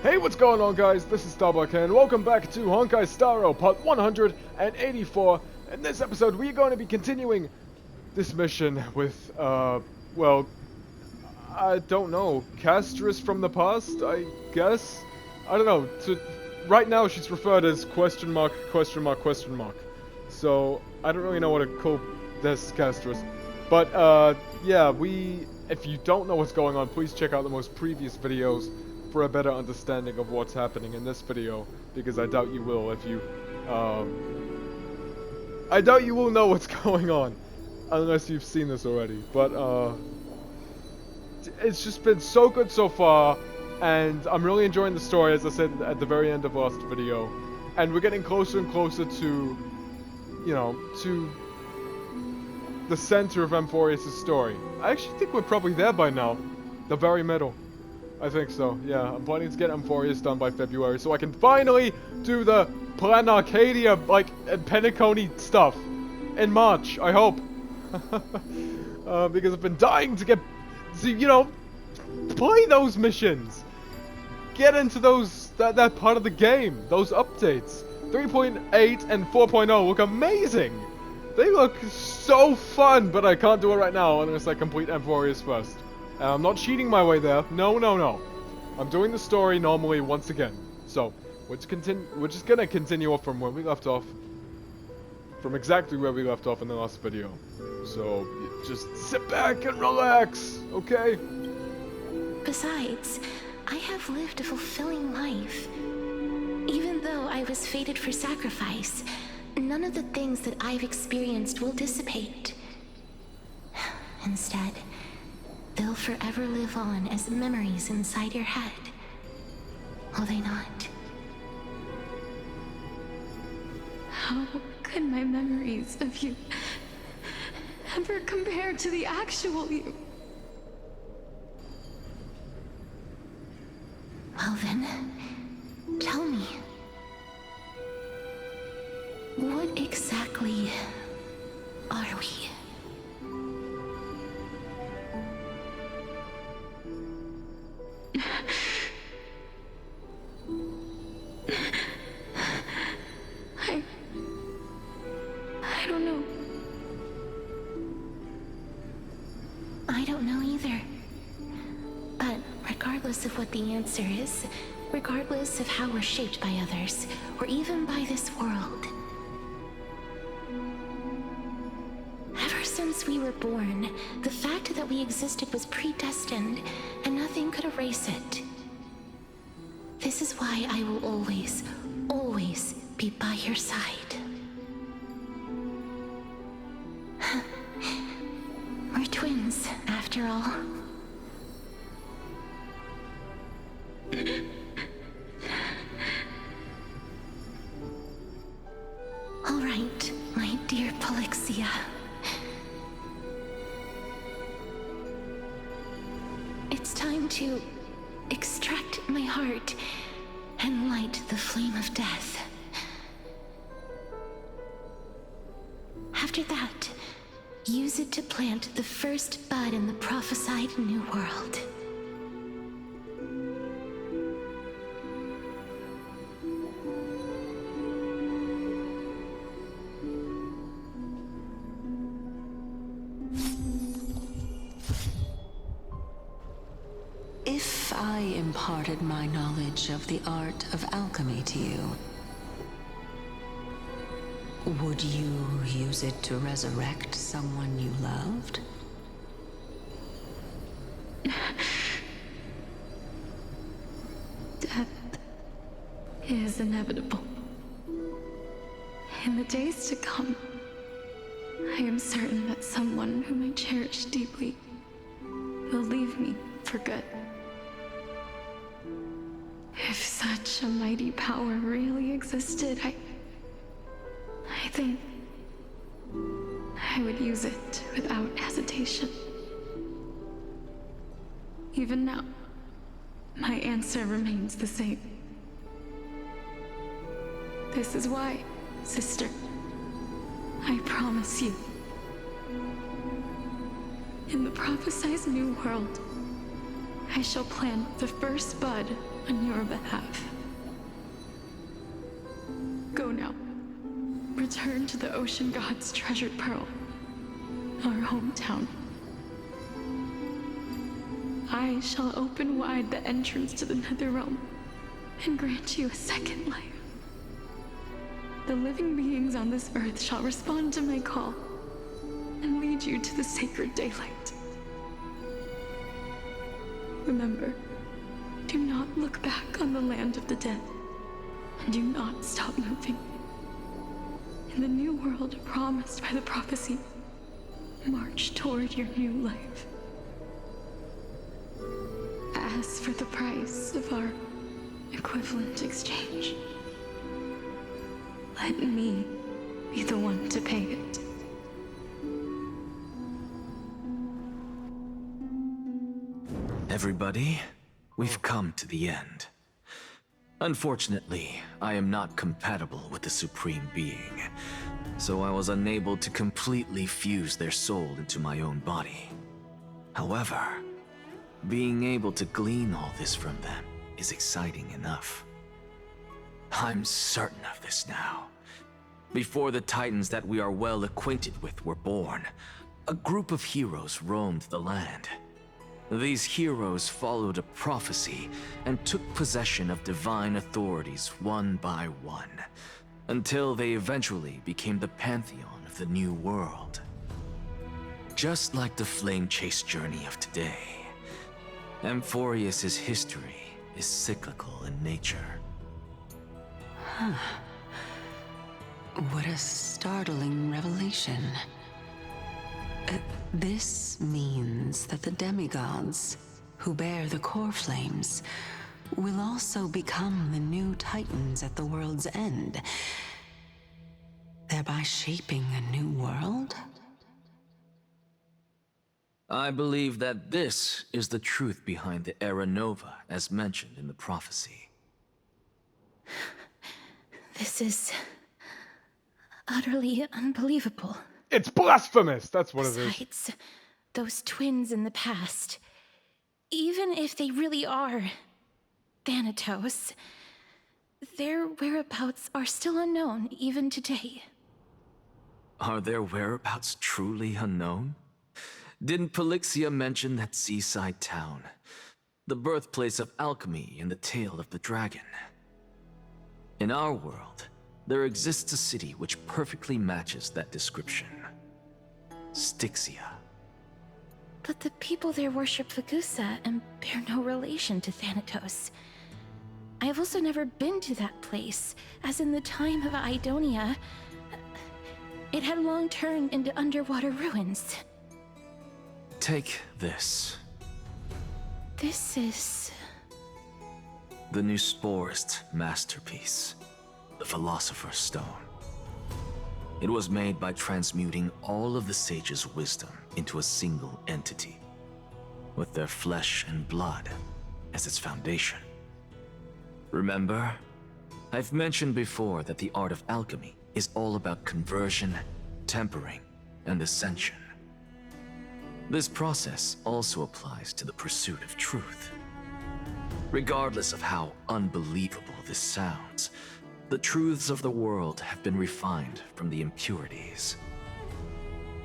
Hey, what's going on, guys? This is Starbuck, and welcome back to Honkai Starro, part 184. In this episode, we're going to be continuing this mission with, well, I don't know, Castorice from the past, I guess? I don't know. Right now, she's referred as question mark, question mark, question mark. So, I don't really know what to call this Castorice. But, yeah, if you don't know what's going on, please check out the most previous videos for a better understanding of what's happening in this video, because I doubt you will if you, I doubt you will know what's going on, unless you've seen this already, but, it's just been so good so far, and I'm really enjoying the story, as I said at the very end of last video, and we're getting closer and closer to, you know, to the center of Amphoreus' story. I actually think we're probably there by now, the very middle. I think so, yeah. I'm planning to get Amphoreus done by February so I can finally do the Plan Arcadia, like, and Penacony stuff in March, I hope. Because I've been dying to play those missions. Get into that part of the game, those updates. 3.8 and 4.0 look amazing. They look so fun, but I can't do it right now unless I complete Amphoreus first. I'm not cheating my way there. No. I'm doing the story normally once again. So, we're just gonna continue off from where we left off. From exactly where we left off in the last video. So, just sit back and relax, okay? Besides, I have lived a fulfilling life. Even though I was fated for sacrifice, none of the things that I've experienced will dissipate. Instead, they'll forever live on as memories inside your head. Will they not? How could my memories of you ever compare to the actual you? Well then, tell me. What exactly are we? I don't know. I don't know either. But regardless of what the answer is, regardless of how we're shaped by others, or even by this world, ever since we were born, the fact that we existed was predestined, and nothing could erase it. This is why I will always, always be by your side. We're twins, after all. All right, my dear Polixia. It's time to extract my heart and light the flame of death. After that, use it to plant the first bud in the prophesied new world. If I imparted my knowledge of the art of alchemy to you, would you use it to resurrect someone you loved? Death is inevitable. In the days to come, I am certain that someone whom I cherish deeply will leave me for good. If such a mighty power really existed, I think I would use it without hesitation. Even now, my answer remains the same. This is why, sister, I promise you, in the prophesied new world, I shall plant the first bud on your behalf. Go now. Return to the ocean god's treasured pearl, our hometown. I shall open wide the entrance to the Netherrealm and grant you a second life. The living beings on this earth shall respond to my call and lead you to the sacred daylight. Remember, do not look back on the land of the dead, and do not stop moving. In the new world promised by the prophecy, march toward your new life. As for the price of our equivalent exchange, let me be the one to pay it. Everybody, we've come to the end. Unfortunately, I am not compatible with the Supreme Being, so I was unable to completely fuse their soul into my own body. However, being able to glean all this from them is exciting enough. I'm certain of this now. Before the Titans that we are well acquainted with were born, a group of heroes roamed the land. These heroes followed a prophecy and took possession of divine authorities one by one, until they eventually became the pantheon of the new world. Just like the flame chase journey of today, Amphoreus' history is cyclical in nature. What a startling revelation. This means that the demigods, who bear the core flames, will also become the new Titans at the world's end, thereby shaping a new world? I believe that this is the truth behind the Era Nova as mentioned in the prophecy. This is utterly unbelievable. It's blasphemous! That's what it is. Besides, those twins in the past, even if they really are Thanatos, their whereabouts are still unknown even today. Are their whereabouts truly unknown? Didn't Polixia mention that seaside town, the birthplace of alchemy and the tale of the dragon? In our world, there exists a city which perfectly matches that description. Styxia. But the people there worship Vagusa and bear no relation to Thanatos. I have also never been to that place, as in the time of Idonia, it had long turned into underwater ruins. Take this. This is... The new Sporist masterpiece, the Philosopher's Stone. It was made by transmuting all of the sages' wisdom into a single entity, with their flesh and blood as its foundation. Remember, I've mentioned before that the art of alchemy is all about conversion, tempering, and ascension. This process also applies to the pursuit of truth. Regardless of how unbelievable this sounds, the truths of the world have been refined from the impurities.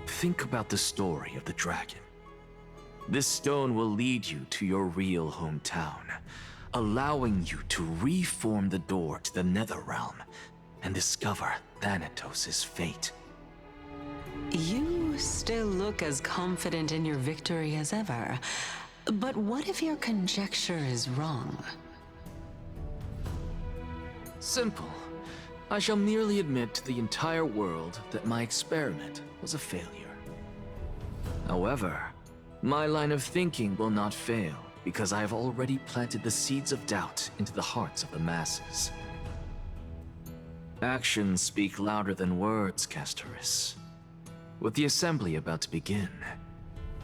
Think about the story of the dragon. This stone will lead you to your real hometown, allowing you to reform the door to the Netherrealm and discover Thanatos' fate. You still look as confident in your victory as ever. But what if your conjecture is wrong? Simple. I shall merely admit to the entire world that my experiment was a failure. However, my line of thinking will not fail because I have already planted the seeds of doubt into the hearts of the masses. Actions speak louder than words, Castorice. With the assembly about to begin,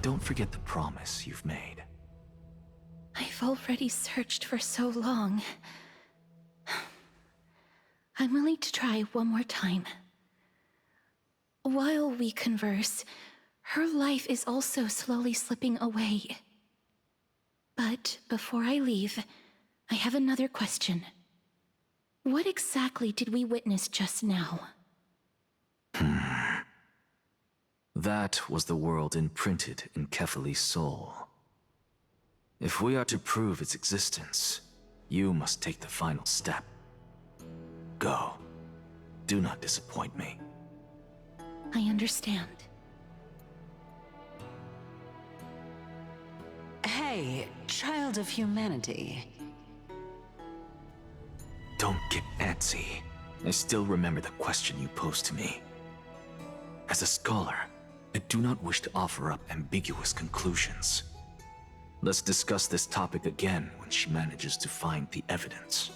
don't forget the promise you've made. I've already searched for so long. I'm willing to try one more time. While we converse, her life is also slowly slipping away. But But before I leave, I have another question. What exactly did we witness just now? That was the world imprinted in Kefali's soul. If we are to prove its existence, you must take the final step. Go. Do not disappoint me. I understand. Hey, child of humanity. Don't get antsy. I still remember the question you posed to me. As a scholar, I do not wish to offer up ambiguous conclusions. Let's discuss this topic again when she manages to find the evidence.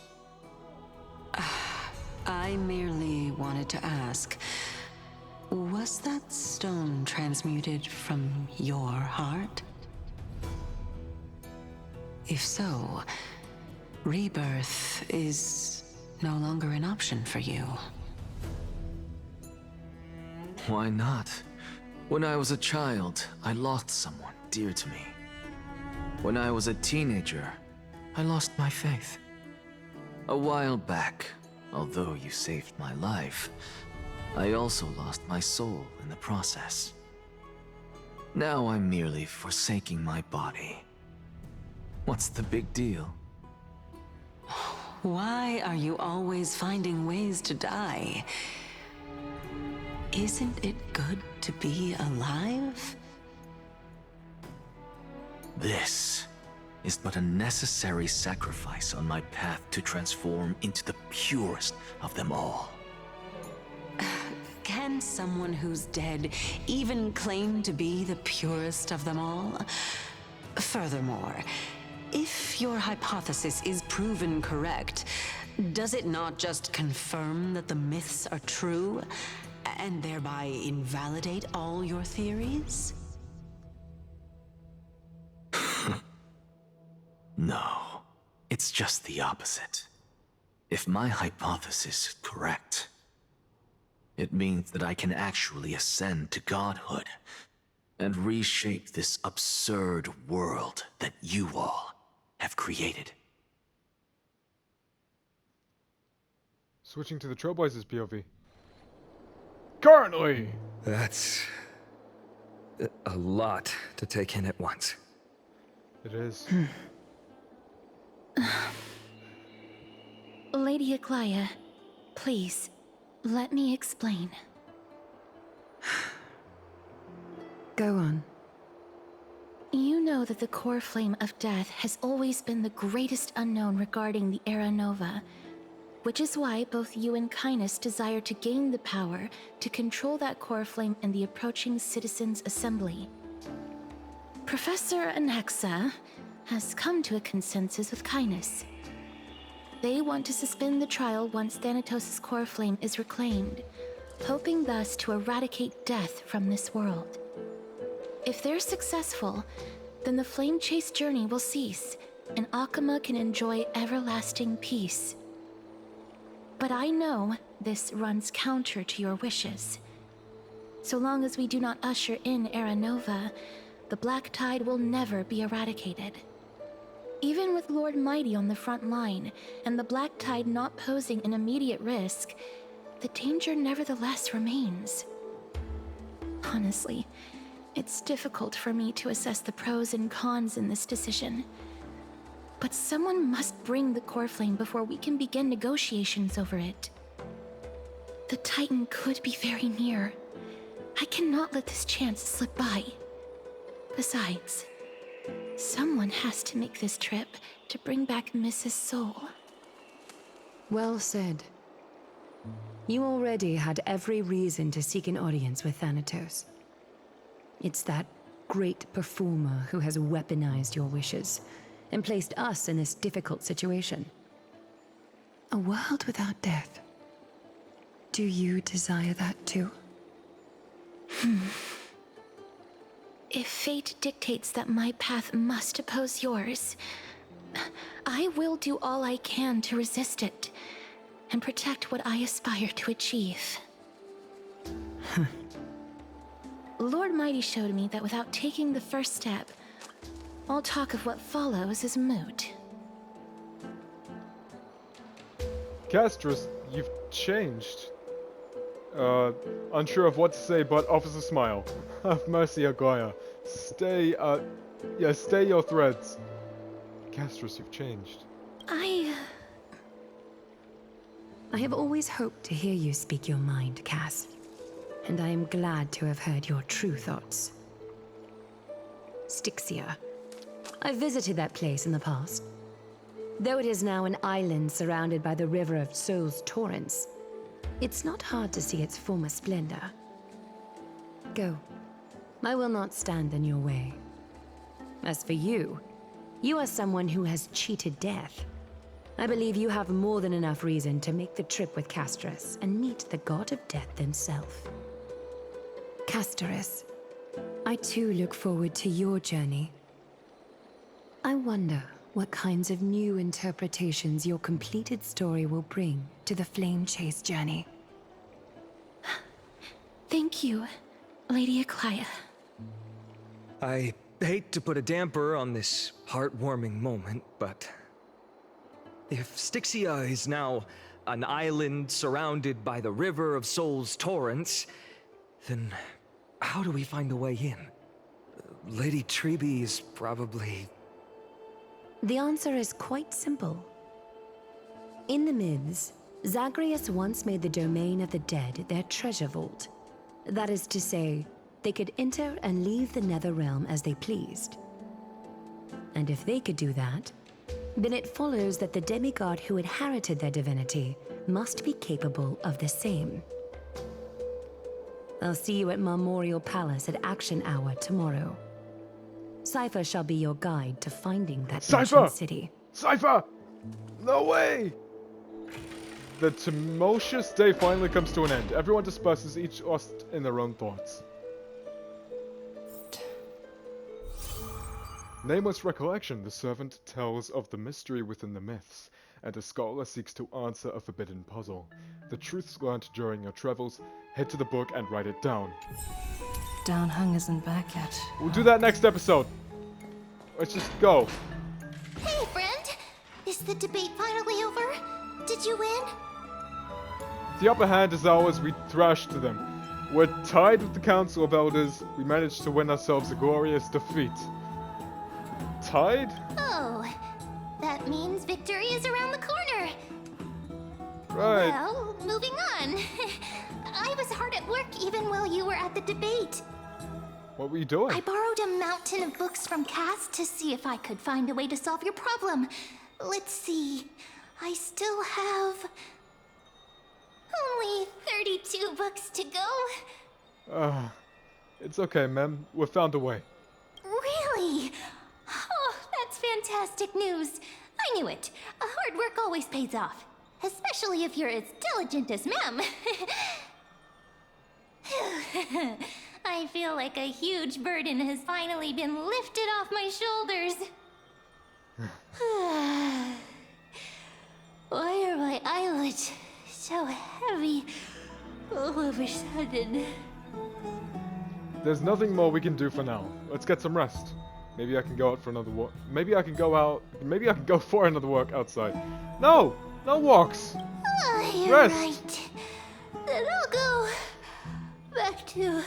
I merely wanted to ask, was that stone transmuted from your heart? If so, rebirth is no longer an option for you. Why not? When I was a child, I lost someone dear to me. When I was a teenager, I lost my faith. A while back, although you saved my life, I also lost my soul in the process. Now I'm merely forsaking my body. What's the big deal? Why are you always finding ways to die? Isn't it good to be alive? This is but a necessary sacrifice on my path to transform into the purest of them all. Can someone who's dead even claim to be the purest of them all? Furthermore, if your hypothesis is proven correct, does it not just confirm that the myths are true, and thereby invalidate all your theories? No, it's just the opposite. If my hypothesis is correct, it means that I can actually ascend to godhood and reshape this absurd world that you all have created. Switching to the Trailblazers POV. Currently! That's a lot to take in at once. It is. Lady Aglaya, please, let me explain. Go on. You know that the core flame of death has always been the greatest unknown regarding the Era Nova, which is why both you and Kindness desire to gain the power to control that core flame in the approaching Citizens' Assembly. Professor Anaxa has come to a consensus with Kindness. They want to suspend the trial once Thanatos' core flame is reclaimed, hoping thus to eradicate death from this world. If they're successful, then the flame chase journey will cease, and Akama can enjoy everlasting peace. But I know this runs counter to your wishes. So long as we do not usher in Era Nova, the Black Tide will never be eradicated. Even with Lord Mighty on the front line, and the Black Tide not posing an immediate risk, the danger nevertheless remains. Honestly, it's difficult for me to assess the pros and cons in this decision. But someone must bring the core flame before we can begin negotiations over it. The Titan could be very near. I cannot let this chance slip by. Besides, someone has to make this trip to bring back Mrs. Soul. Well said. You already had every reason to seek an audience with Thanatos. It's that great performer who has weaponized your wishes and placed us in this difficult situation. A world without death. Do you desire that too? If fate dictates that my path must oppose yours, I will do all I can to resist it and protect what I aspire to achieve. Lord Mighty showed me that without taking the first step, all talk of what follows is moot. Castorice, you've changed. Unsure of what to say, but offers a smile. Have mercy, Aguirre. Stay your threads. Castorice, you've changed. I have always hoped to hear you speak your mind, Cass. And I am glad to have heard your true thoughts. Styxia. I visited that place in the past. Though it is now an island surrounded by the river of Soul's torrents, it's not hard to see its former splendor. Go. I will not stand in your way. As for you, you are someone who has cheated death. I believe you have more than enough reason to make the trip with Castorice and meet the god of death himself. Castorice, I too look forward to your journey. I wonder what kinds of new interpretations your completed story will bring to the Flame Chase journey. Thank you, Lady Aklaya. I hate to put a damper on this heartwarming moment, but if Styxia is now an island surrounded by the river of Soul's torrents, then how do we find a way in? Lady Trebe is probably... The answer is quite simple. In the myths, Zagreus once made the domain of the dead their treasure vault. That is to say, they could enter and leave the Netherrealm as they pleased. And if they could do that, then it follows that the demigod who inherited their divinity must be capable of the same. I'll see you at Marmorial Palace at Action Hour tomorrow. Cypher shall be your guide to finding that ancient city. Cypher! No way! The tumultuous day finally comes to an end. Everyone disperses, each lost in their own thoughts. Nameless recollection, the servant tells of the mystery within the myths, and a scholar seeks to answer a forbidden puzzle. The truths learned during your travels, head to the book and write it down. Downhung isn't back yet. We'll do that next episode. Let's just go. Hey, friend! Is the debate finally over? Did you win? The upper hand is ours, we thrashed them. We're tied with the Council of Elders, we managed to win ourselves a glorious defeat. Tied? Oh, that means victory is around the corner. Right. Well, moving on. I was hard at work even while you were at the debate. What were you doing? I borrowed a mountain of books from Cass to see if I could find a way to solve your problem. Let's see. I still have only 32 books to go. It's okay, ma'am. We found a way. Really? Oh, that's fantastic news. I knew it. Hard work always pays off. Especially if you're as diligent as ma'am. I feel like a huge burden has finally been lifted off my shoulders. Why are my eyelids so heavy all of a sudden? There's nothing more we can do for now. Let's get some rest. Maybe I can go out for another walk. Maybe I can go for another walk outside. No! No walks! Oh, you're Rest. right. Then I'll go back to...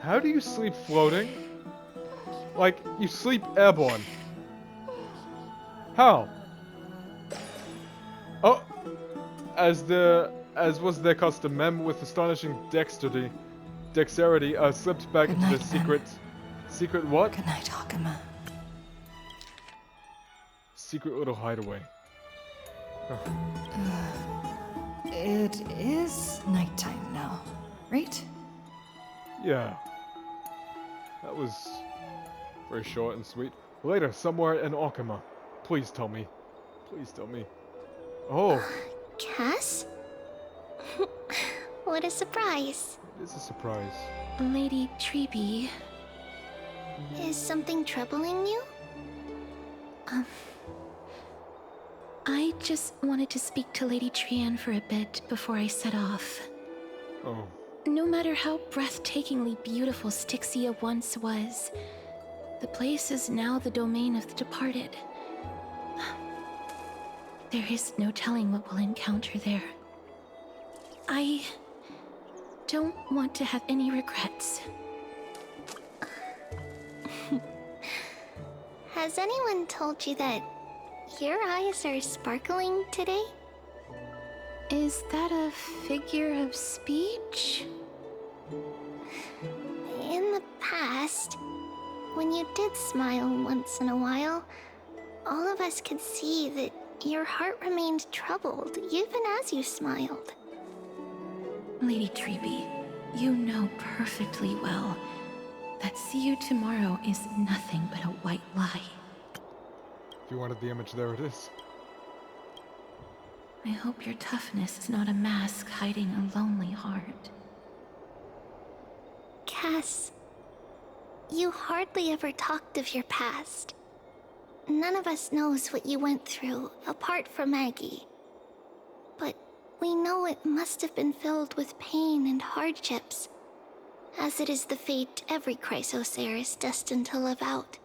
How do you sleep floating? Like, you sleep airborne. How? Oh! As was their custom, Mem, with astonishing dexterity, slipped back Good into night, the Mem. secret what? Good night, Hakama. Secret little hideaway. It is nighttime now, right? Yeah. That was very short and sweet. Later, somewhere in Okama. Please tell me. Please tell me. Oh, Cass? What a surprise. it is a surprise. Lady Trebe. Is something troubling you? I just wanted to speak to Lady Trian for a bit before I set off. Oh, No matter how breathtakingly beautiful Styxia once was, the place is now the domain of the departed. There is no telling what we'll encounter there. I don't want to have any regrets. Has anyone told you that your eyes are sparkling today? Is that a figure of speech? In the past, when you did smile once in a while, all of us could see that your heart remained troubled even as you smiled. Lady Treby, you know perfectly well that see you tomorrow is nothing but a white lie. If you wanted the image, there it is. I hope your toughness is not a mask hiding a lonely heart. Cass, you hardly ever talked of your past. None of us knows what you went through, apart from Maggie. But we know it must have been filled with pain and hardships, as it is the fate every Chrysosaur is destined to live out.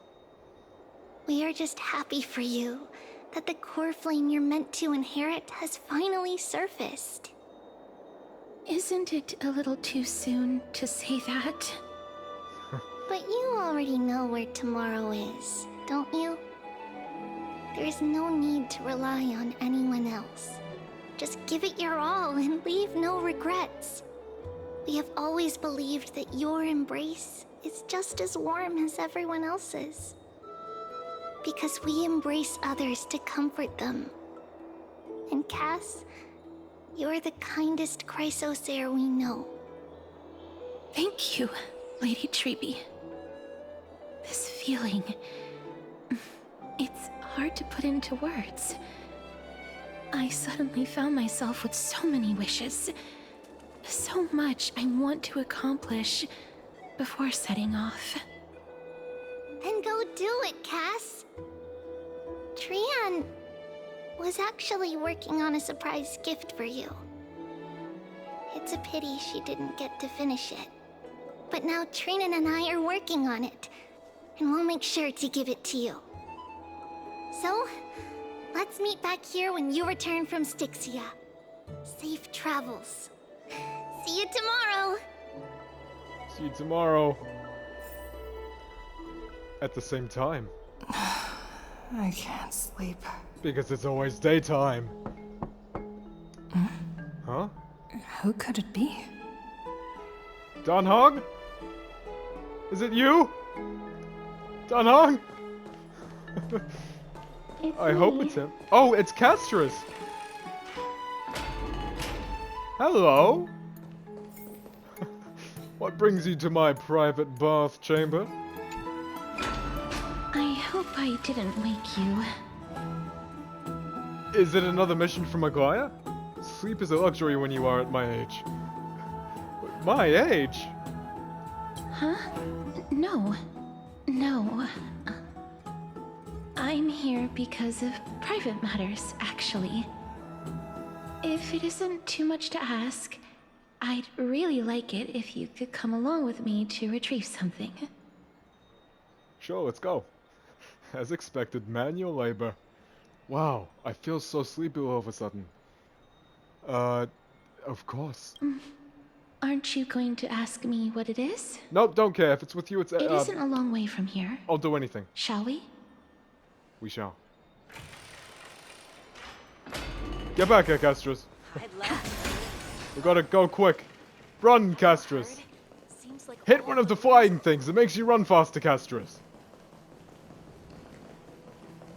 We are just happy for you that the core flame you're meant to inherit has finally surfaced. Isn't it a little too soon to say that? But you already know where tomorrow is, don't you? There's no need to rely on anyone else. Just give it your all and leave no regrets. We have always believed that your embrace is just as warm as everyone else's. Because we embrace others to comfort them. And Cass, you're the kindest Chrysosaur we know. Thank you, Lady Treby. This feeling... it's hard to put into words. I suddenly found myself with so many wishes. So much I want to accomplish before setting off. Then go do it, Cass. Trian was actually working on a surprise gift for you. It's a pity she didn't get to finish it. But now Trinan and I are working on it, and we'll make sure to give it to you. So, let's meet back here when you return from Styxia. Safe travels. See you tomorrow! See you tomorrow. At the same time. I can't sleep. Because it's always daytime. Huh? Who could it be? Don Hong? Is it you? Don Hong? I hope it's him. Oh, it's Castorice. Hello. What brings you to my private bath chamber? I hope I didn't wake you. Is it another mission from Aglaya? Sleep is a luxury when you are at my age. My age? Huh? No. No. I'm here because of private matters, actually. If it isn't too much to ask, I'd really like it if you could come along with me to retrieve something. Sure, let's go. As expected, manual labor. Wow, I feel so sleepy all of a sudden. Of course. Aren't you going to ask me what it is? Nope, don't care. If it's with you, it's... It isn't a long way from here. I'll do anything. Shall we? We shall. Get back here, Castorice. We gotta go quick. Run, Castorice. Hit one of the flying things. It makes you run faster, Castorice.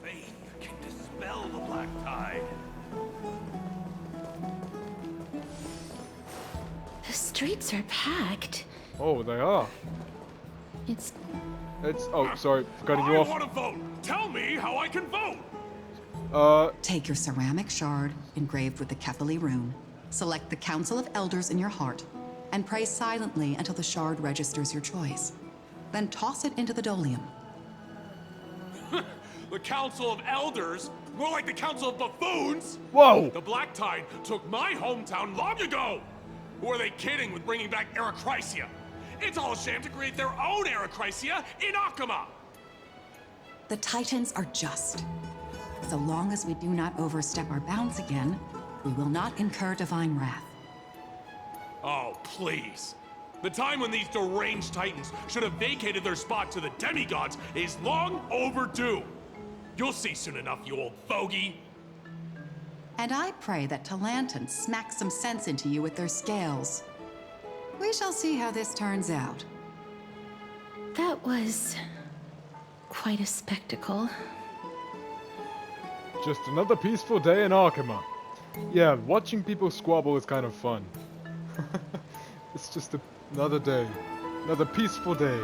Faith can dispel the black tide. The streets are packed. Oh, they are. It's... Oh, sorry. For cutting you I off. want to vote. Tell me how I can vote. Take your ceramic shard engraved with the Kefali rune, select the Council of Elders in your heart, and pray silently until the shard registers your choice. Then toss it into the Dolium. The Council of Elders? More like the Council of Buffoons? Whoa! The Black Tide took my hometown long ago! Or are they kidding with bringing back Erechrysia? It's all a sham to create their own Erechrysia in Akama! The Titans are just. So long as we do not overstep our bounds again, we will not incur divine wrath. Oh, please. The time when these deranged Titans should have vacated their spot to the demigods is long overdue. You'll see soon enough, you old bogey. And I pray that Talanton smacks some sense into you with their scales. We shall see how this turns out. That was quite a spectacle. Just another peaceful day in Arkema. Yeah, watching people squabble is kind of fun. It's just another day. Another peaceful day.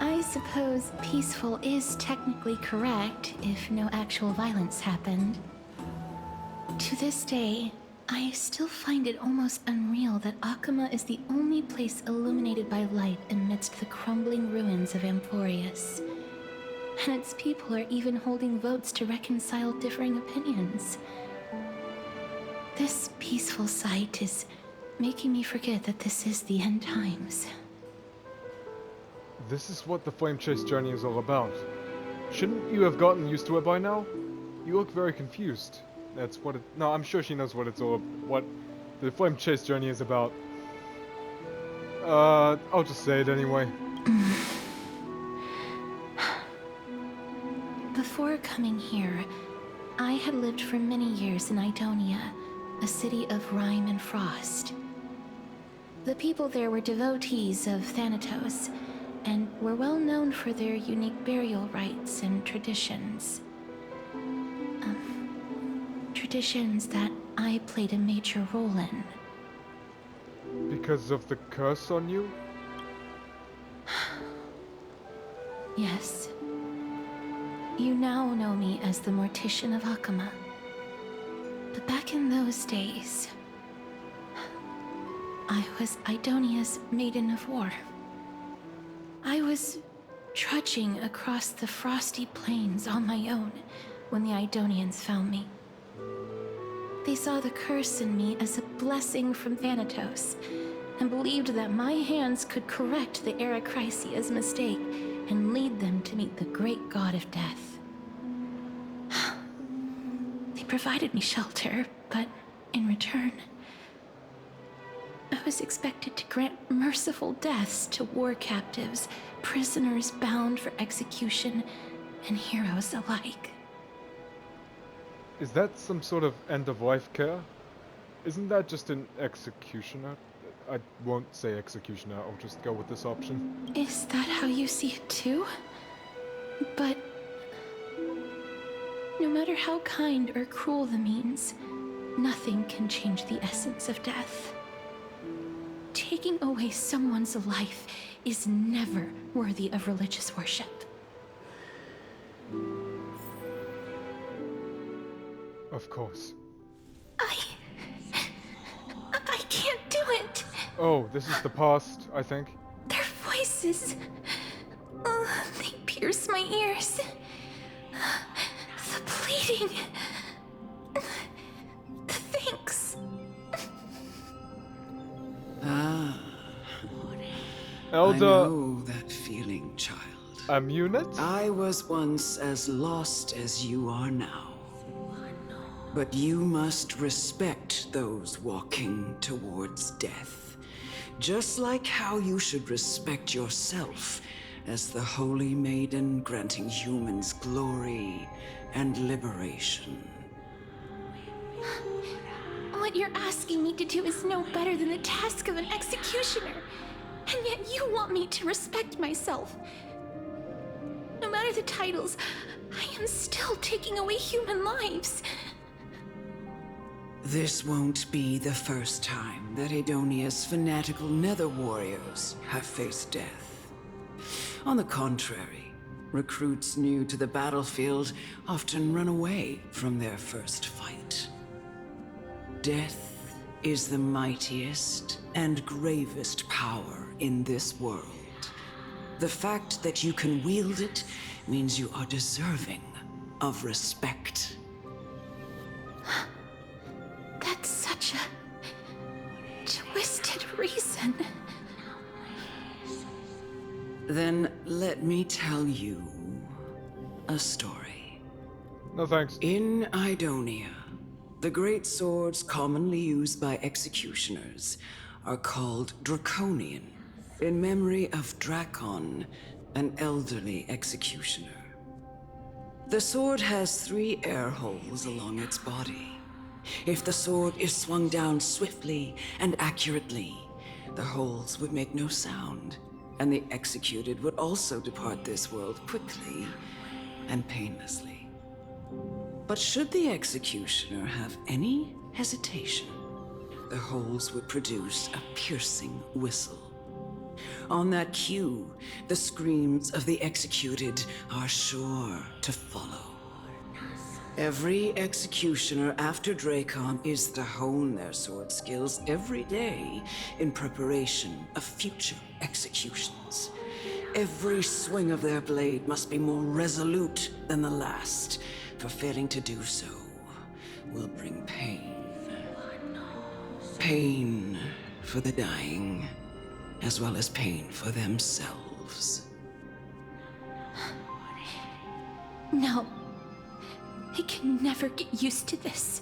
I suppose peaceful is technically correct if no actual violence happened. To this day, I still find it almost unreal that Akama is the only place illuminated by light amidst the crumbling ruins of Amphoreus. And its people are even holding votes to reconcile differing opinions. This peaceful sight is making me forget that this is the end times. This is what the Flame Chase journey is all about. Shouldn't you have gotten used to it by now? You look very confused. That's what it... No, I'm sure she knows what it's all... what the Flame Chase journey is about. I'll just say it anyway. Before coming here, I had lived for many years in Idonia, a city of rime and frost. The people there were devotees of Thanatos, and were well known for their unique burial rites and traditions. Traditions that I played a major role in. Because of the curse on you? Yes. You now know me as the Mortician of Akama. But back in those days, I was Idonia's Maiden of War. I was trudging across the frosty plains on my own when the Idonians found me. They saw the curse in me as a blessing from Thanatos, and believed that my hands could correct the Erechrysia's mistake and lead them to meet the great god of death. They provided me shelter, but in return, I was expected to grant merciful deaths to war captives, prisoners bound for execution, and heroes alike. Is that some sort of end-of-life care? Isn't that just an executioner? I won't say executioner, I'll just go with this option. Is that how you see it too? But no matter how kind or cruel the means, nothing can change the essence of death. Taking away someone's life is never worthy of religious worship. Of course. I can't do it. Oh, this is the past, I think. Their voices, they pierce my ears. The pleading, the thanks. Elder... I know that feeling, child. Amunet? I was once as lost as you are now. But you must respect those walking towards death. Just like how you should respect yourself as the Holy Maiden granting humans glory and liberation. What you're asking me to do is no better than the task of an executioner. And yet you want me to respect myself. No matter the titles, I am still taking away human lives. This won't be the first time that Adonia's fanatical nether warriors have faced death. On the contrary, recruits new to the battlefield often run away from their first fight. Death is the mightiest and gravest power in this world. The fact that you can wield it means you are deserving of respect. That's such a isn't. Then let me tell you a story. No thanks. In Idonia, the great swords commonly used by executioners are called Draconian, in memory of Drakon, an elderly executioner. The sword has 3 air holes along its body. If the sword is swung down swiftly and accurately, the holes would make no sound, and the executed would also depart this world quickly and painlessly. But should the executioner have any hesitation, the holes would produce a piercing whistle. On that cue, the screams of the executed are sure to follow. Every executioner after Drakon is to hone their sword skills every day in preparation of future executions. Every swing of their blade must be more resolute than the last, for failing to do so will bring pain. Pain for the dying, as well as pain for themselves. No. I can never get used to this.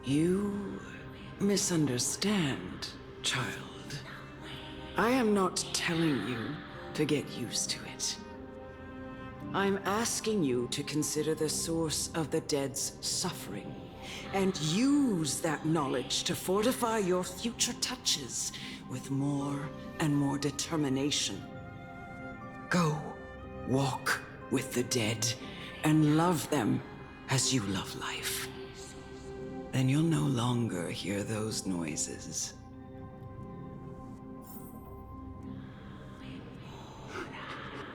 You misunderstand, child. I am not telling you to get used to it. I'm asking you to consider the source of the dead's suffering and use that knowledge to fortify your future touches with more and more determination. Go, walk with the dead and love them as you love life. Then you'll no longer hear those noises.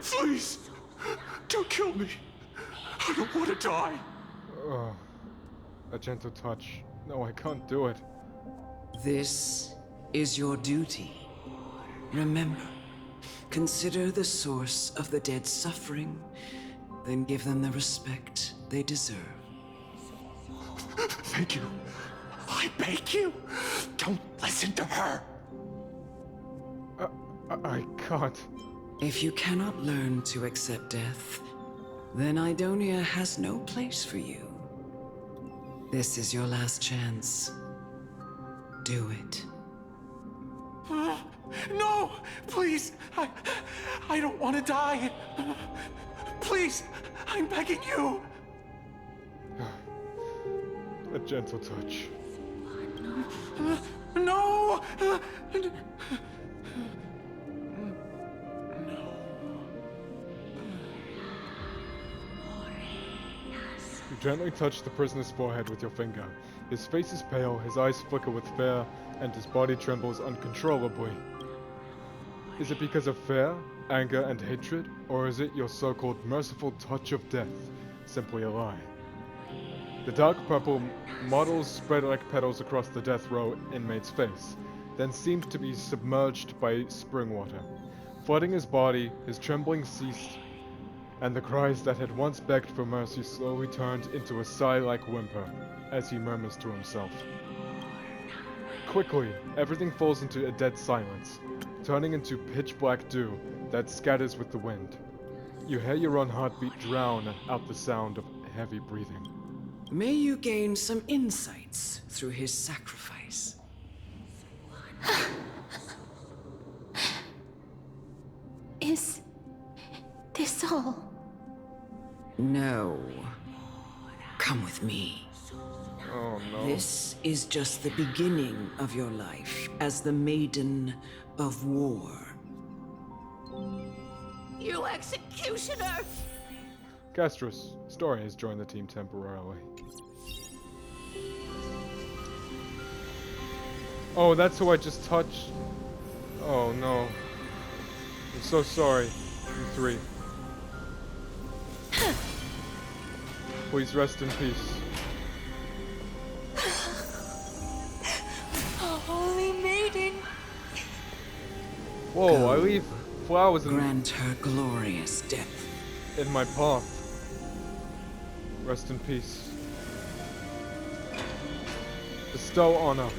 Please, don't kill me. I don't want to die. A gentle touch. No, I can't do it. This is your duty. Remember, consider the source of the dead's suffering, then give them the respect they deserve. Thank you. I beg you, don't listen to her. I can't. If you cannot learn to accept death, then Idonia has no place for you. This is your last chance. Do it. No, please, I don't want to die. Please, I'm begging you. A gentle touch. No! You gently touch the prisoner's forehead with your finger. His face is pale, his eyes flicker with fear, and his body trembles uncontrollably. Is it because of fear, anger, and hatred, or is it your so-called merciful touch of death, simply a lie? The dark purple mottles spread like petals across the death row inmate's face, then seemed to be submerged by spring water. Flooding his body, his trembling ceased, and the cries that had once begged for mercy slowly turned into a sigh-like whimper, as he murmurs to himself. Quickly, everything falls into a dead silence, turning into pitch-black dew that scatters with the wind. You hear your own heartbeat drown out the sound of heavy breathing. May you gain some insights through his sacrifice. Is this all? No. Come with me. Oh no. This is just the beginning of your life as the Maiden of War. You executioner! Castorice, Story has joined the team temporarily. Oh, that's who I just touched. Oh no. I'm so sorry, you three. Please rest in peace. Holy Maiden! Whoa, Go. I leave flowers Grant her glorious death. in my path. Rest in peace. Bestow honor.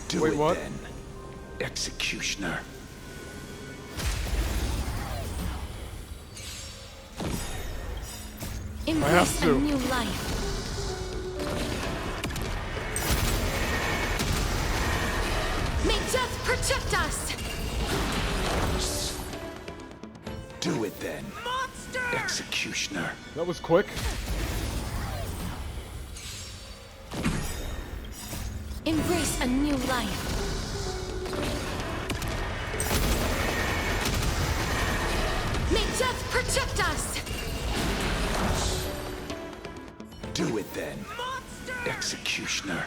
Do Wait, it what? then, Executioner. Embrace a to. new life. May death protect us! Do it then, Executioner. That was quick. Embrace a new life. May death protect us! Do it then, Executioner.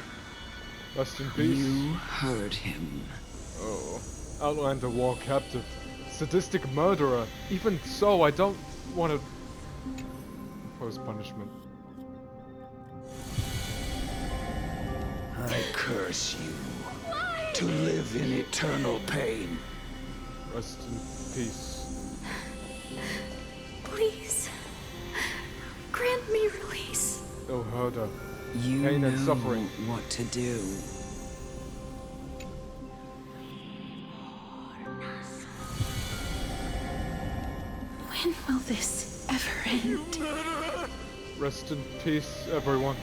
Rest in peace. You heard him. Oh. Outlander war captive. Sadistic murderer. Even so, I don't want to impose punishment. I curse you to live in eternal pain. Rest in peace. Please, grant me release. Oh, herder. You Pain know and suffering. what to do. When will this ever end? Rest in peace, everyone.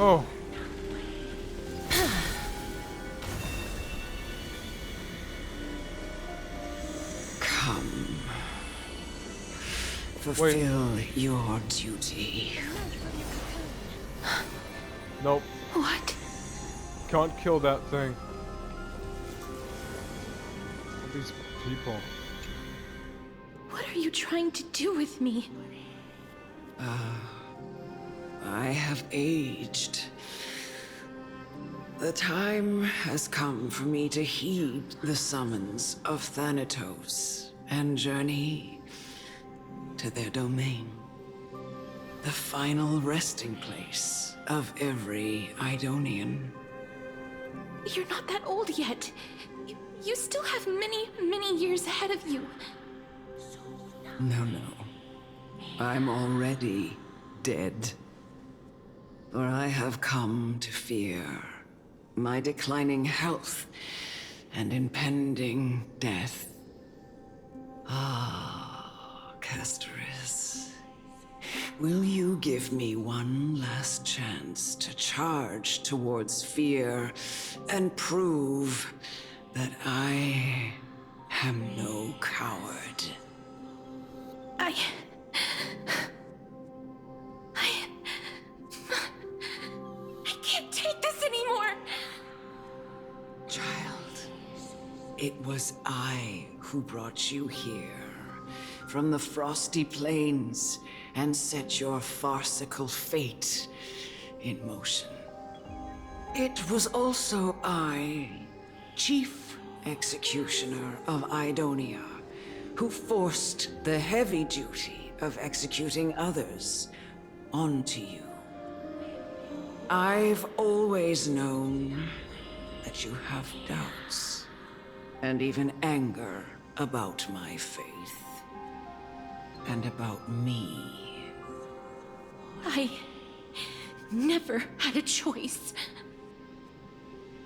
Oh. Come. Fulfill your duty. Nope. What? Can't kill that thing. All these people. What are you trying to do with me? I have aged. The time has come for me to heed the summons of Thanatos and journey to their domain. The final resting place of every Idonian. You're not that old yet. You still have many, many years ahead of you. No. I'm already dead. For I have come to fear my declining health and impending death. Ah, Castorice. Will you give me one last chance to charge towards fear and prove that I am no coward? I can't take this anymore! Child, it was I who brought you here from the frosty plains and set your farcical fate in motion. It was also I, Chief Executioner of Idonia, who forced the heavy duty of executing others onto you. I've always known that you have doubts and even anger about my faith and about me. I never had a choice.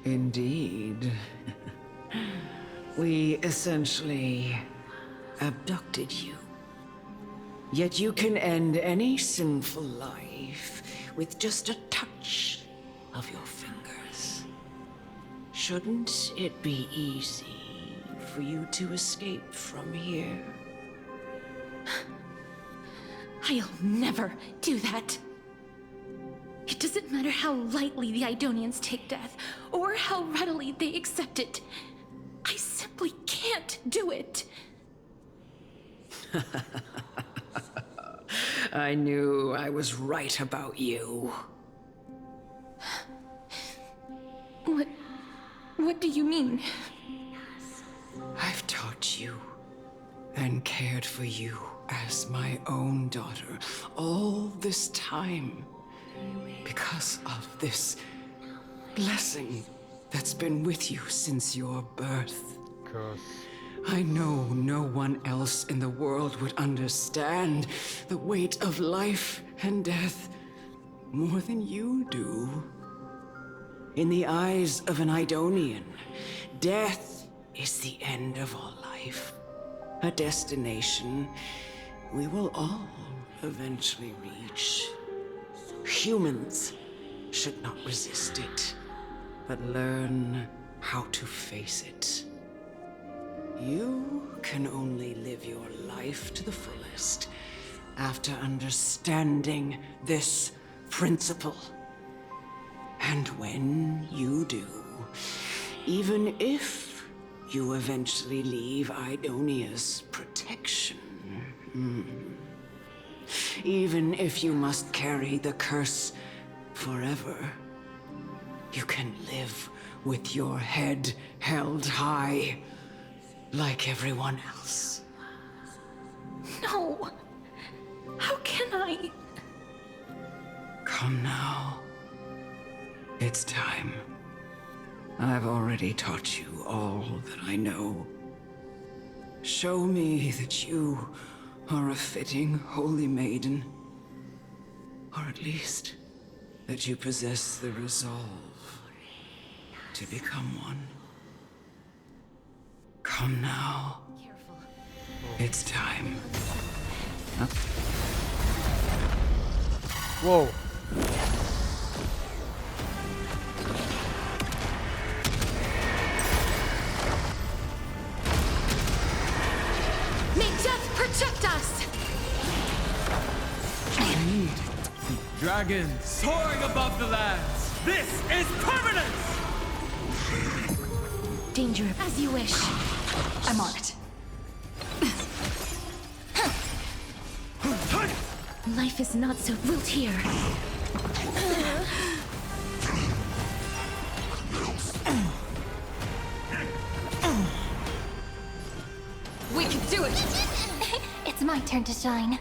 Indeed. We essentially abducted you. Yet you can end any sinful life with just a touch of your fingers. Shouldn't it be easy for you to escape from here? I'll never do that. It doesn't matter how lightly the Idonians take death, or how readily they accept it. I simply can't do it. I knew I was right about you. What do you mean? I've taught you and cared for you as my own daughter all this time because of this blessing that's been with you since your birth. Curse. I know no one else in the world would understand the weight of life and death more than you do. In the eyes of an Idonian, death is the end of all life. A destination we will all eventually reach. Humans should not resist it, but learn how to face it. You can only live your life to the fullest after understanding this principle. And when you do, even if you eventually leave Idonia's protection, even if you must carry the curse forever, you can live with your head held high, like everyone else. No! How can I? Come now. It's time. I've already taught you all that I know. Show me that you are a fitting holy maiden. Or at least, that you possess the resolve to become one. Come now. It's time. Whoa. May death protect us! Dragon soaring above the lands. This is permanence! Danger, as you wish. I'm on it. Life is not so built here. We can do it! It's my turn to shine.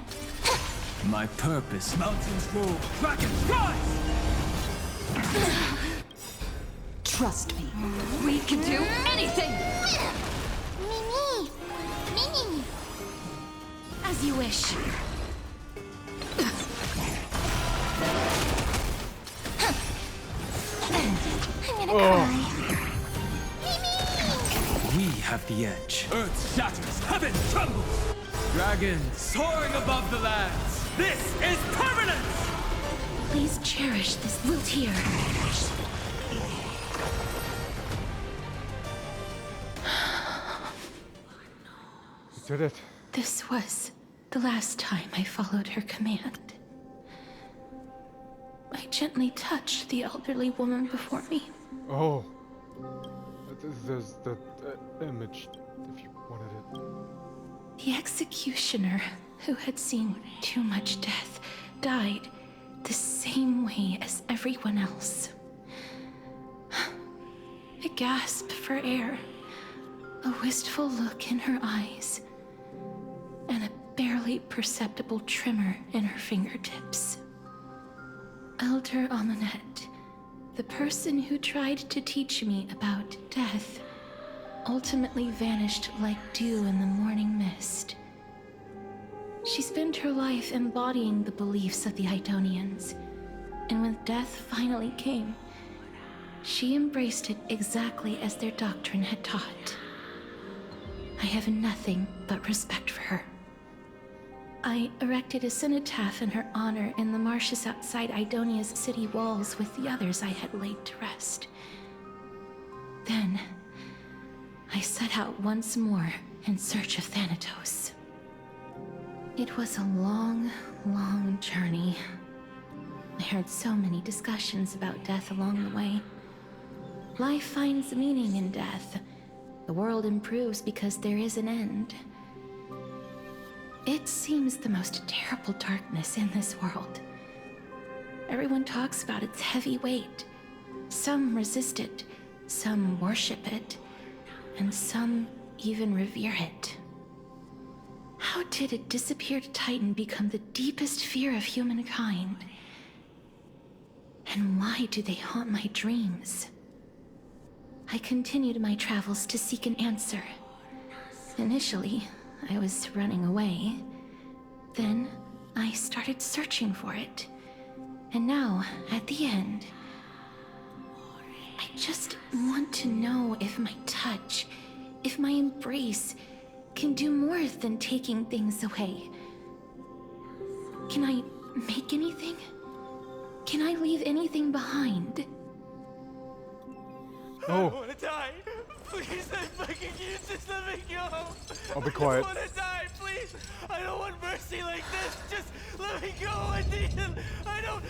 My purpose. Mountains move. Dragons rise! Trust me. We can do anything! Mimi! Mimi! As you wish. I'm gonna cry. We have the edge. Earth shatters. Heaven trembles. Dragons soaring above the lands. This is permanence! Please cherish this wilt here. You did it. This was the last time I followed her command. I gently touched the elderly woman before me. Oh. There's the image, if you wanted it. The executioner, who had seen too much death, died the same way as everyone else. A gasp for air, a wistful look in her eyes, and a barely perceptible tremor in her fingertips. Elder Amunet, the person who tried to teach me about death, ultimately vanished like dew in the morning mist. She spent her life embodying the beliefs of the Idonians, and when death finally came, she embraced it exactly as their doctrine had taught. I have nothing but respect for her. I erected a cenotaph in her honor in the marshes outside Idonia's city walls with the others I had laid to rest. Then, I set out once more in search of Thanatos. It was a long, long journey. I heard so many discussions about death along the way. Life finds meaning in death. The world improves because there is an end. It seems the most terrible darkness in this world. Everyone talks about its heavy weight. Some resist it, some worship it, and some even revere it. How did a disappeared titan become the deepest fear of humankind? And why do they haunt my dreams? I continued my travels to seek an answer. Initially, I was running away. Then, I started searching for it. And now, at the end, I just want to know if my touch, if my embrace, can do more than taking things away. Can I make anything? Can I leave anything behind? Oh. I don't want to die. Please, I'm begging you, just let me go. I'll be quiet. I don't want to die, please. I don't want mercy like this. Just let me go. I need it. I don't.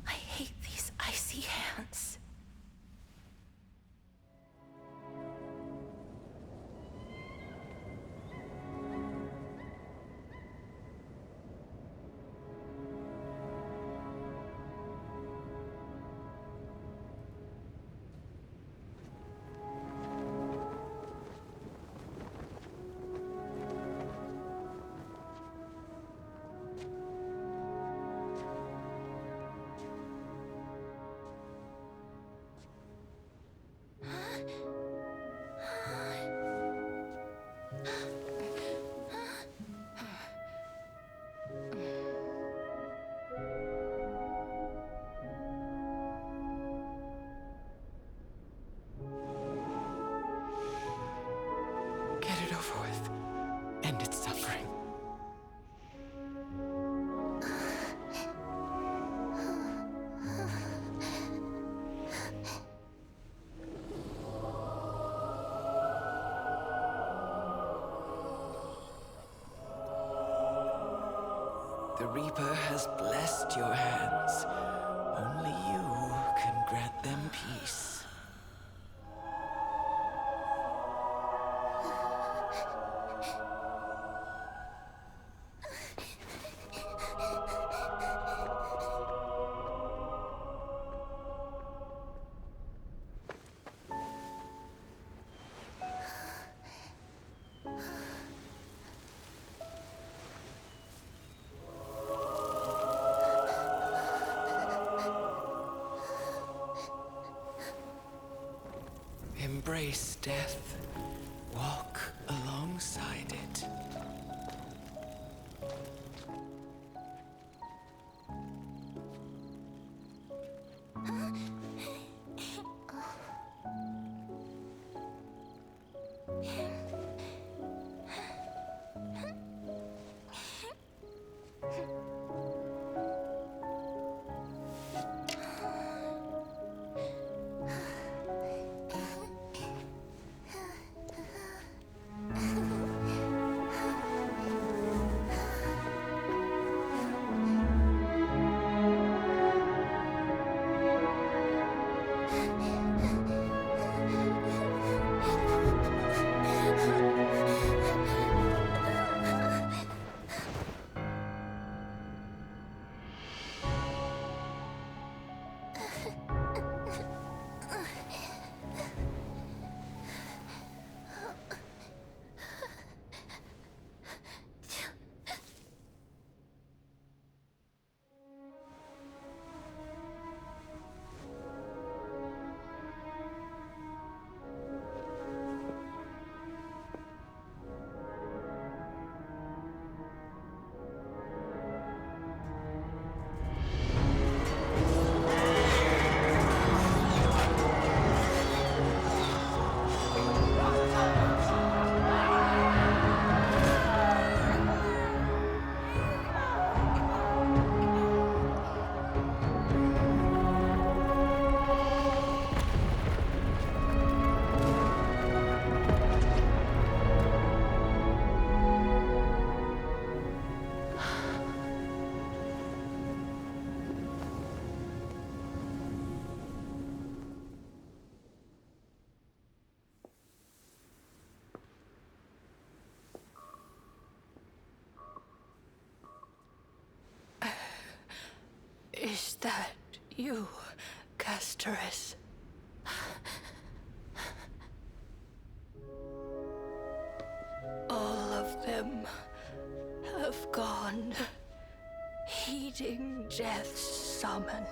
I hate these icy hands. Get it over with. End its suffering. The Reaper has blessed your hands. Only you can grant them peace. Embrace death. Walk alongside it. Is that you, Castorice? All of them have gone, heeding death's summon,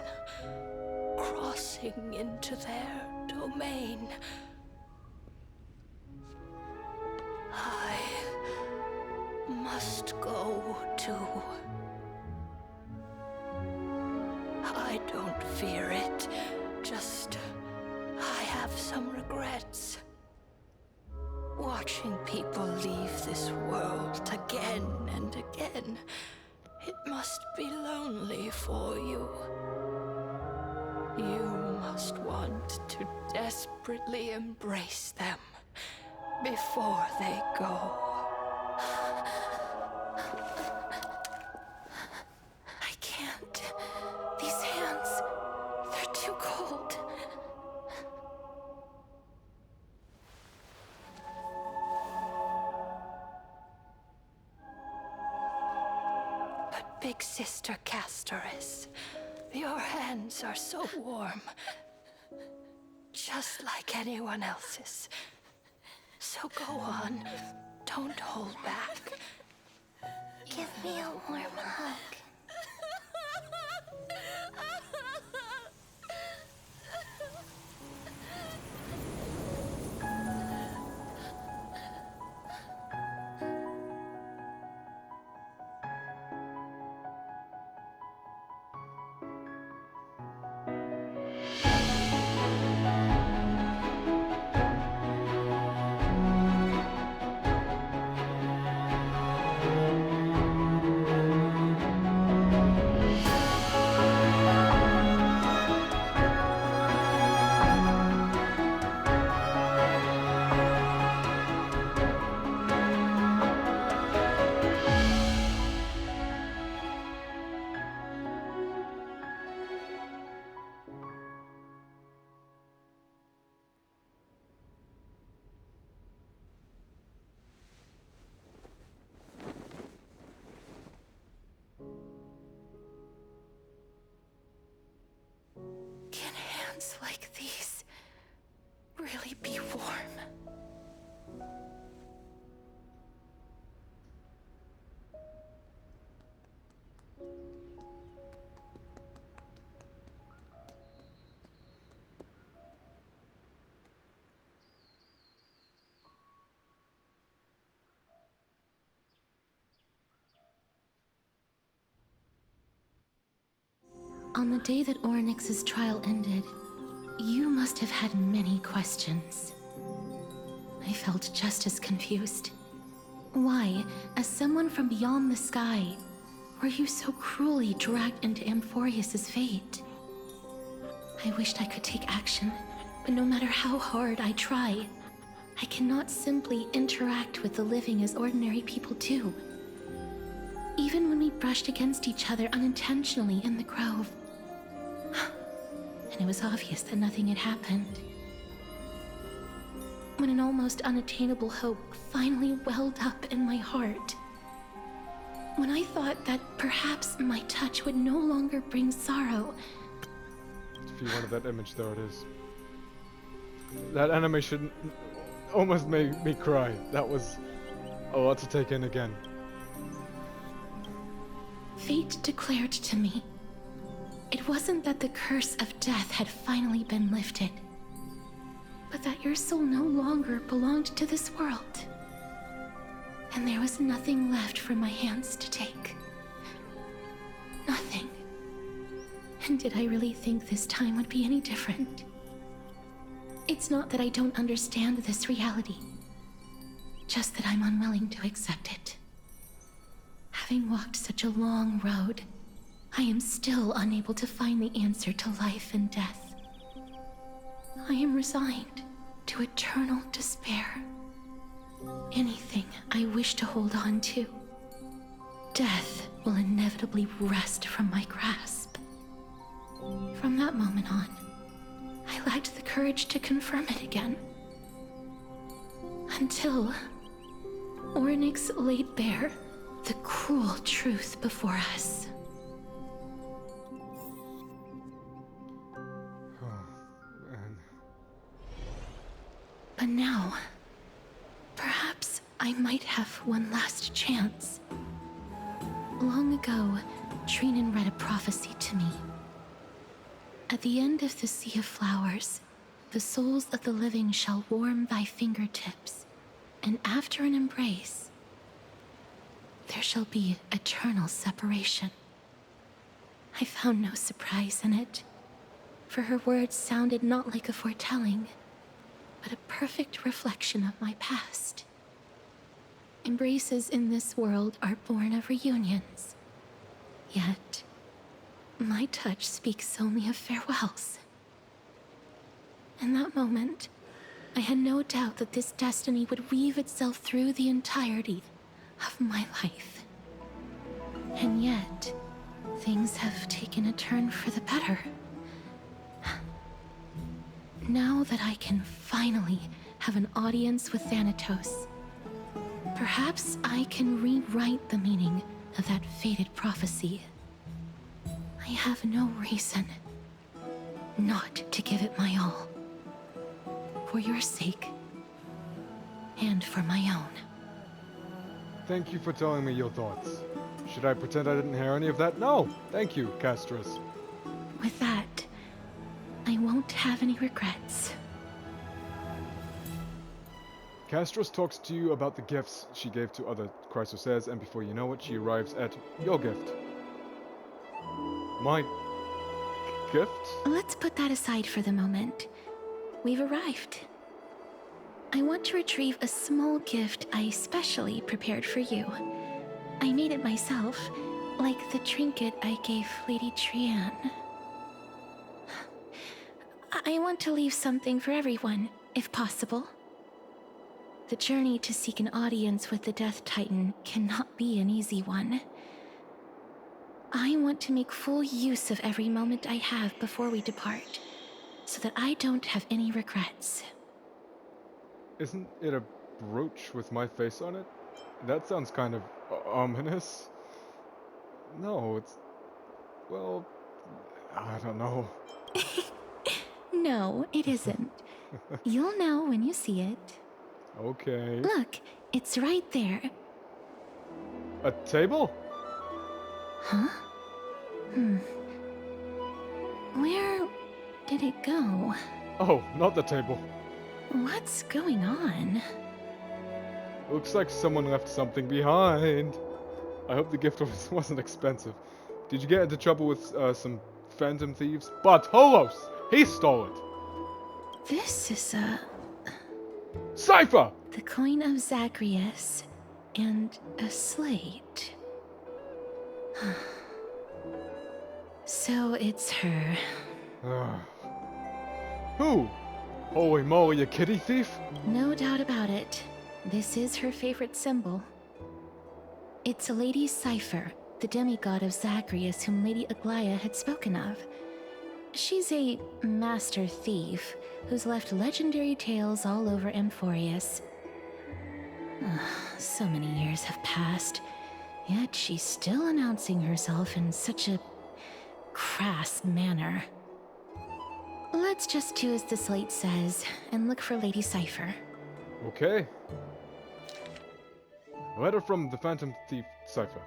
crossing into their domain. must go too. I don't fear it, just I have some regrets. Watching people leave this world again and again, it must be lonely for you. You must want to desperately embrace them before they go. I can't. These hands, they're too cold. But Big Sister Castorice, your hands are so warm. Just like anyone else's. So go on. Don't hold back. Give me a warm hug. Can hands like these really be warm? On the day that Onyx's trial ended, you must have had many questions. I felt just as confused. Why, as someone from beyond the sky, were you so cruelly dragged into Amphoreus' fate? I wished I could take action, but no matter how hard I try, I cannot simply interact with the living as ordinary people do. Even when we brushed against each other unintentionally in the grove, and it was obvious that nothing had happened. When an almost unattainable hope finally welled up in my heart. When I thought that perhaps my touch would no longer bring sorrow. If you wanted that image, there it is. That animation almost made me cry. That was a lot to take in again. Fate declared to me, it wasn't that the curse of death had finally been lifted, but that your soul no longer belonged to this world. And there was nothing left for my hands to take. Nothing. And did I really think this time would be any different? It's not that I don't understand this reality, just that I'm unwilling to accept it. Having walked such a long road, I am still unable to find the answer to life and death. I am resigned to eternal despair. Anything I wish to hold on to, death will inevitably wrest from my grasp. From that moment on, I lacked the courage to confirm it again. Until Onyx laid bare the cruel truth before us. But now, perhaps I might have one last chance. Long ago, Trinan read a prophecy to me. At the end of the Sea of Flowers, the souls of the living shall warm thy fingertips, and after an embrace, there shall be eternal separation. I found no surprise in it, for her words sounded not like a foretelling, but a perfect reflection of my past. Embraces in this world are born of reunions, yet my touch speaks only of farewells. In that moment, I had no doubt that this destiny would weave itself through the entirety of my life. And yet, things have taken a turn for the better. Now that I can finally have an audience with Thanatos, perhaps I can rewrite the meaning of that fated prophecy. I have no reason not to give it my all. For your sake, and for my own. Thank you for telling me your thoughts. Should I pretend I didn't hear any of that? No! Thank you, Castorice. With that, I won't have any regrets. Castorice talks to you about the gifts she gave to other Chrysosairs, and before you know it, she arrives at your gift. My gift? Let's put that aside for the moment. We've arrived. I want to retrieve a small gift I specially prepared for you. I made it myself, like the trinket I gave Lady Trianne. I want to leave something for everyone, if possible. The journey to seek an audience with the Death Titan cannot be an easy one. I want to make full use of every moment I have before we depart, so that I don't have any regrets. Isn't it a brooch with my face on it? That sounds kind of ominous. No, it's... well, I don't know. No, it isn't. You'll know when you see it. Okay. Look, it's right there. A table? Huh? Where did it go? Oh, not the table. What's going on? Looks like someone left something behind. I hope the gift wasn't expensive. Did you get into trouble with some phantom thieves? Bartolos! He stole it! This is a... Cypher! The coin of Zagreus and a slate. So it's her. Who? Holy moly, a kitty thief? No doubt about it. This is her favorite symbol. It's Lady Cypher, the demigod of Zagreus whom Lady Aglaia had spoken of. She's a master thief who's left legendary tales all over Amphoreus. So many years have passed, yet she's still announcing herself in such a crass manner. Let's just do as the slate says and look for Lady Cypher. Okay. A letter from the Phantom Thief Cypher.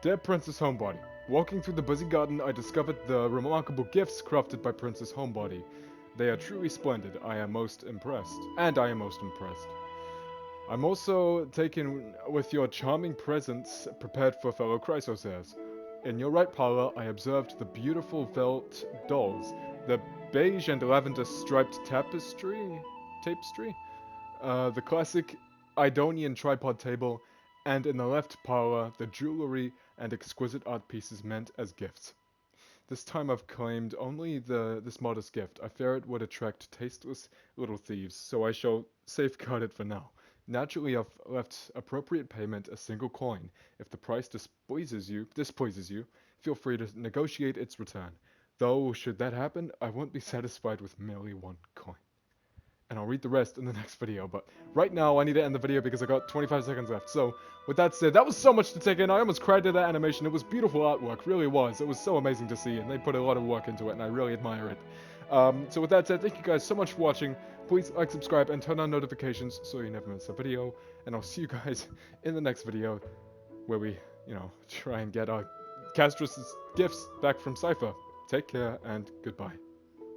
Dear Princess Homebody, walking through the busy garden, I discovered the remarkable gifts crafted by Princess Homebody. They are truly splendid. I am most impressed. I'm also taken with your charming presents prepared for fellow Chrysosairs. In your right parlor, I observed the beautiful felt dolls, the beige and lavender striped tapestry, the classic Idonian tripod table, and in the left parlor, the jewelry and exquisite art pieces meant as gifts. This time I've claimed only this modest gift. I fear it would attract tasteless little thieves, so I shall safeguard it for now. Naturally, I've left appropriate payment a single coin. If the price displeases you, feel free to negotiate its return. Though, should that happen, I won't be satisfied with merely one coin. And I'll read the rest in the next video, but right now I need to end the video because I got 25 seconds left. So, with that said, that was so much to take in. I almost cried at that animation. It was beautiful artwork, really was. It was so amazing to see, and they put a lot of work into it, and I really admire it. So with that said, thank you guys so much for watching. Please like, subscribe, and turn on notifications so you never miss a video. And I'll see you guys in the next video where we, try and get our Castorice's gifts back from Cypher. Take care, and goodbye.